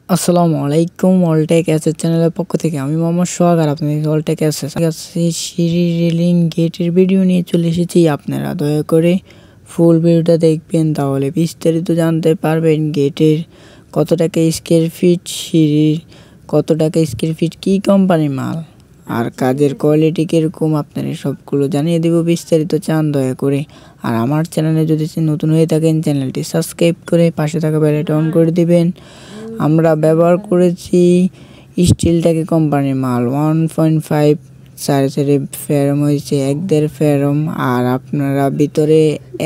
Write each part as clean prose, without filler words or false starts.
আসসালামু আলাইকুম। অলটেক অ্যাসেস চ্যানেলের পক্ষ থেকে আমি মোহাম্মদ সোহাগ আর আপনাদের অলটেক অ্যাসেস সিঁড়ি রেলিং গেটের ভিডিও নিয়ে চলে এসেছি। আপনারা দয়া করে ফুল ভিডিওটা দেখবেন, তাহলে বিস্তারিত জানতে পারবেন। গেটের কত টাকা স্কোয়ার ফিট, সিঁড়ির কত টাকা স্কোয়ার ফিট, কী কোম্পানির মাল আর কাজের কোয়ালিটি কীরকম, আপনারা সবগুলো জানিয়ে দেব। বিস্তারিত চান দয়া করে। আর আমার চ্যানেলে যদি নতুন হয়ে থাকেন চ্যানেলটি সাবস্ক্রাইব করে পাশে থাকা বেল আইকন অন করে দিবেন। আমরা ব্যবহার করেছি স্টিলটাকে কোম্পানির মাল 1.5 সাড়ে সাড়ে ফেরম হয়েছে, 1.5 ফেরম। আর আপনারা ভিতরে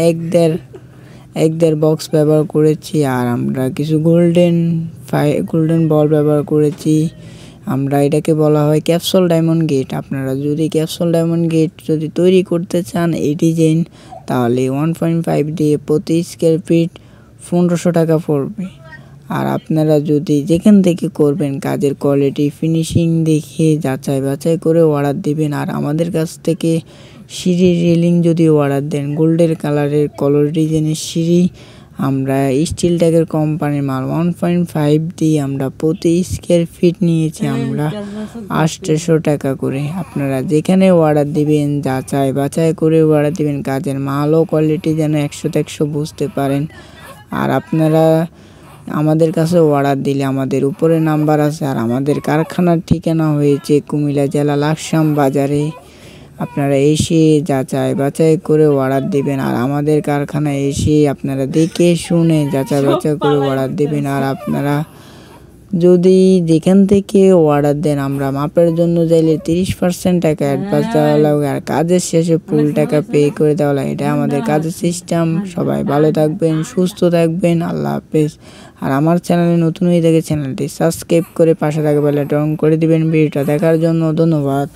এক দেড় বক্স ব্যবহার করেছি। আর আমরা কিছু গোল্ডেন বল ব্যবহার করেছি। আমরা এটাকে বলা হয় ক্যাপসুল ডায়মন্ড গেট। আপনারা যদি ক্যাপসুল ডায়মন্ড গেট যদি তৈরি করতে চান এই ডিজাইন, তাহলে 1.5 দিয়ে প্রতি স্কোয়ার ফিট 1500 টাকা পড়বে। আর আপনারা যদি যেখান থেকে করবেন কাজের কোয়ালিটি ফিনিশিং দেখে যাচাই বাছাই করে অর্ডার দিবেন। আর আমাদের কাছ থেকে সিঁড়ি রেলিং যদি অর্ডার দেন, গোল্ডের কালারের কলর ডিজাইনের সিঁড়ি, আমরা স্টিল ট্যাগের কোম্পানির মাল 1.5 দিয়ে আমরা প্রতি স্কোয়ার ফিট নিয়েছি আমরা 800 টাকা করে। আপনারা যেখানে অর্ডার দিবেন যাচাই বাছাই করে অর্ডার দিবেন, কাজের মাল ও কোয়ালিটি যেন 100 বুঝতে পারেন। আর আপনারা আমাদের কাছে অর্ডার দিলে আমাদের উপরে নাম্বার আছে। আর আমাদের কারখানার ঠিকানা হয়েছে কুমিল্লা জেলা লাকসাম বাজারে। আপনারা এসে যাচাই বাছাই করে অর্ডার দিবেন। আর আমাদের কারখানায় এসে আপনারা দেখে শুনে যাচাই বাছাই করে অর্ডার দিবেন। আর আপনারা যদি যেখান থেকে অর্ডার দেন, আমরা মাপের জন্য চাইলে 30% টাকা অ্যাডভান্স দেওয়া লাগবে, আর কাজের শেষে ফুল টাকা পে করে দেওয়া লাগে। এটা আমাদের কাজের সিস্টেম। সবাই ভালো থাকবেন, সুস্থ থাকবেন, আল্লাহ হাফেজ। আর আমার চ্যানেলে নতুন হয়ে থাকে চ্যানেলটি সাবস্ক্রাইব করে পাশে থাকা বেল আইকন অন করে দিবেন। ভিডিওটা দেখার জন্য ধন্যবাদ।